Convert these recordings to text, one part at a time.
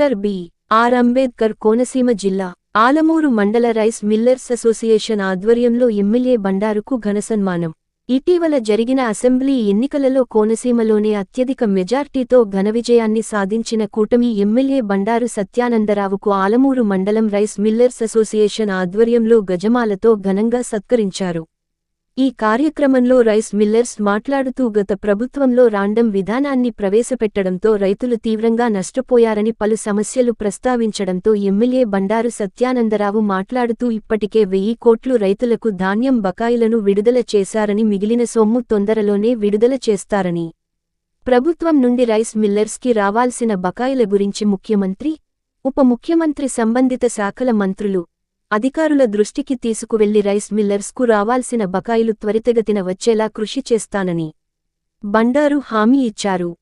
Doctor B.R.. Ambedkar Konaseema జిల్లా ఆలమూరు మండల rice millers association ఆధ్వర్యంలో ఎమ్మెల్యే బండారుకు ఘనసన్మానం. ఇటీవల జరిగిన అసెంబ్లీ ఎన్నికలలో కోనసీమలోనే అత్యధిక మెజార్టీతో ఘనవిజయాన్ని సాధించిన కూటమి ఎమ్మెల్యే బండారు సత్యానందరావుకు ఆలమూరు మండలం రైస్ మిల్లర్స్ అసోసియేషన్ ఆధ్వర్యంలో గజమాలతో ఘనంగా సత్కరించారు. ఈ కార్యక్రమంలో రైస్ మిల్లర్స్ మాట్లాడుతూ గత ప్రభుత్వంలో రాండం విధానాన్ని ప్రవేశపెట్టడంతో రైతులు తీవ్రంగా నష్టపోయారని పలు సమస్యలు ప్రస్తావించడంతో ఎమ్మెల్యే బండారు సత్యానందరావు మాట్లాడుతూ ఇప్పటికే 1000 కోట్లు రైతులకు ధాన్యం బకాయిలను విడుదల చేశారని మిగిలిన సొమ్ము తొందరలోనే విడుదల చేస్తారని, ప్రభుత్వం నుండి రైస్ మిల్లర్స్కి రావాల్సిన బకాయిల గురించి ముఖ్యమంత్రి, ఉప ముఖ్యమంత్రి సంబంధిత శాఖల మంత్రులు, అధికారుల దృష్టికి తీసుకువెళ్లి రైస్ మిల్లర్స్కు రావాల్సిన బకాయిలు త్వరితగతిన వచ్చేలా కృషి చేస్తానని బండారు హామీ ఇచ్చారు.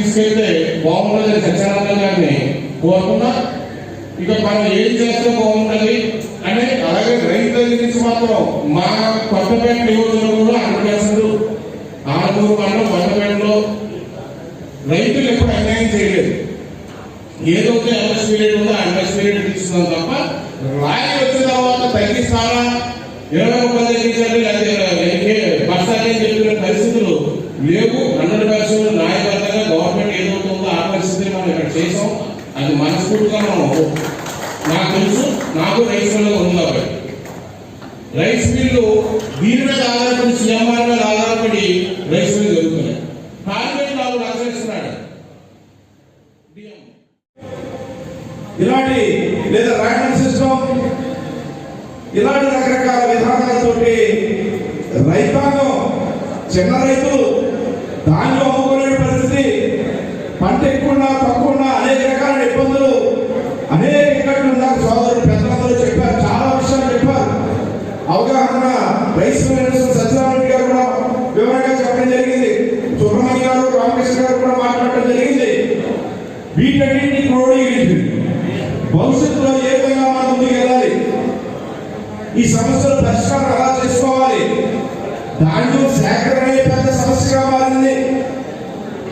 తీసుకెళ్తే బాగుంటుంది సత్యానంద గారిని కోరుకున్నా. ఇక మనం ఏం చేస్తే బాగుంటుంది అని అలాగే రైతుల నుంచి మాత్రం మా కొత్తపేట నియోజకవర్గంలో 100% ఆలమూరు మండలం కొత్తపేటలో రైతులు ఎప్పుడు అన్యాయం చేయలేదు. ఏదైతే ఎంఎస్పీ రేట్ ఉందో ఎంఎస్పీ రేట్ తీసుకున్నాం తప్ప రాయి వచ్చిన తర్వాత తగ్గిస్తారా 20 రూపాయలు తగ్గించాలి లేదా బస్తాలు చెప్పిన పరిస్థితులు లేవు. 100% న్యాయబద్ధంగా గవర్నమెంట్ ఏదవుతుందో ఆ పరిస్థితిని మనం ఇక్కడ చేసాం. అది మనస్ఫూర్తిగా మనం నాకు తెలుసు, నాకు రైస్ మిల్లు ఉంది కాబట్టి రైస్ మిల్లు దీని మీద ఆధారపడి సీఎంఆర్ మీద ఆధారపడి రైస్ మిల్లు జరుగుతున్నాయి. కార్మికులు నాకు ఆచరిస్తున్నాడు ఇలాంటి లేదా ర్యాండమ్ సిస్టమ్ ఇలాంటి రకరకాల విధానాలతోటి రైతాంగం చిన్న రైతులు ధాన్యం అమ్ముకోలేని పరిస్థితి, పంట ఎక్కువ తక్కువ అనేక రకాల ఇబ్బందులు, అనేక ఇక్కట్లు నాకు సోదరులు పెద్దలందరూ చెప్పారు, చాలా విషయాలు చెప్పారు. అవగాహన రైస్ మిల్లర్స్ సత్యనారాయణ గారు కూడా వివరంగా చెప్పడం జరిగింది. సుబ్రహ్మణ్య గారు, రామకృష్ణ గారు కూడా మాట్లాడటం జరిగింది. వీటన్నింటినీ క్రోడీకరించి భవిష్యత్తులో ఏ విధంగా మనం ముందుకు వెళ్ళాలి, ఈ సమస్యలు పరిష్కారం ఎలా చేసుకోవాలి, ధాన్యం సేకరణ పెద్ద సమస్యగా మారింది.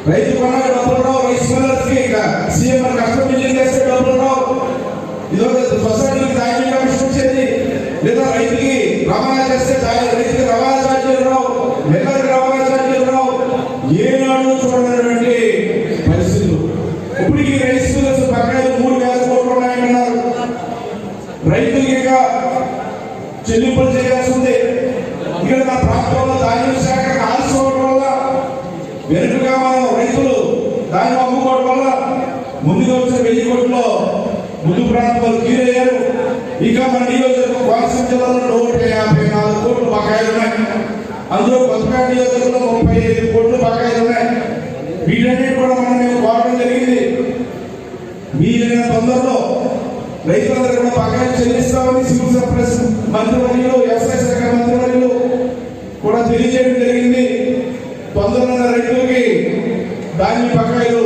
రైతు కొన్నాక డబ్బులు రావు, రైస్ మిల్లర్స్కి సీఎం కష్టం బిల్లింగ్ చేస్తే డబ్బులు రావు. ఇదొక సొసైటీకి ధాన్యం కమిషన్ వచ్చేది, లేదా రైతుకి రవాణా చేస్తే రైతుకి రవాణా ఛార్జీలు రావు, మిల్లర్కి రవాణా ఛార్జీలు రావు. ఏనాడు చూడనటువంటి పరిస్థితులు. ఇప్పుడు ఈ రైస్ మిల్లర్స్ బకాయిలు 3000 కోట్లు ఉన్నాయన్నారు. రైతులకి చెల్లింపులు చేయాల్సి ఉంది. ఇక్కడ నా ప్రాంతంలో ధాన్యం సేకరణ ఆలస్యం వల్ల వెనుకగా మనం రైతులు ధాన్యం అమ్ముకోవడం వల్ల ముందుగా వచ్చిన 1000 కోట్లో ముందు ప్రాంతాలు కీరయ్యారు. ఇక మన నియోజకవర్గం కోనసీమ జిల్లాలో 154 కోట్లు బకాయిలు ఉన్నాయి. అందులో కొత్తపేట నియోజకవర్గంలో 35 కోట్లు బకాయిలు ఉన్నాయి. వీటన్నిటి కూడా మేము కోరడం జరిగింది. వీలైన తొందరలో రైతులందరూ కూడా బకాయిలు చెల్లిస్తామని సివిల్ సప్లైస్ మంత్రివర్యులు, వ్యవసాయ శాఖ మంత్రివర్యులు కూడా తెలియజేయడం జరిగింది. తొందరలో రైతులకి ధాన్య బకాయిలు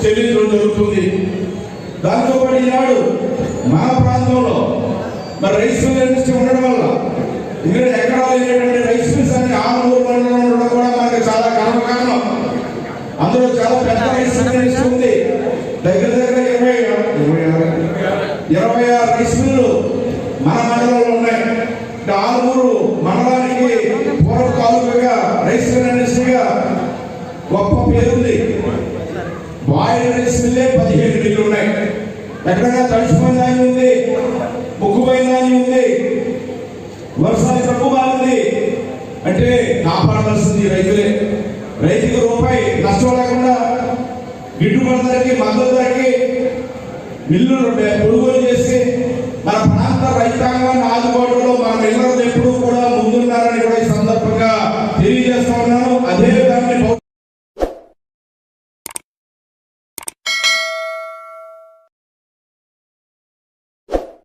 చెల్లించడం జరుగుతుంది. దాంతో పాటు ఈనాడు మన ప్రాంతంలో మరి రైస్ మిల్ ఇండస్ట్రీ ఉండడం వల్ల ఇక్కడ ఎకరాలు లేనటువంటి రైస్ మిల్స్ అన్ని ఆలమూరు మండలంలో ఉండడం కూడా మనకి చాలా గర్వకారణం. అందులో చాలా పెద్ద రైస్ మిల్ ఇండస్ట్రీ ఉంది. దగ్గర 26 రైస్ మిల్లు మన మండలంలో ఉన్నాయి. ఆలమూరు మండలానికి పూర్వ తాలూకాగా రైస్ మిల్ ఇండస్ట్రీగా ఉంది. బాయిలర్ రైస్ మిల్లే 17 మిల్లు ఉన్నాయి. ఎక్కడైనా తడిచిపోయిన దాని ఉంది, ముక్కుపోయిన దాని ఉంది, వర్షాలు తక్కువగా ఉంది అంటే కాపాడవలసింది రైతులే. రైతుకు రూపాయి నష్టం లేకుండా గిట్టుబాటు ధరకి, మద్దతు ధరకి మిల్లులు కొనుగోలు చేసి మన ప్రాంత రైతాంగాన్ని ఆదుకోవడంలో మన మిల్లర్లు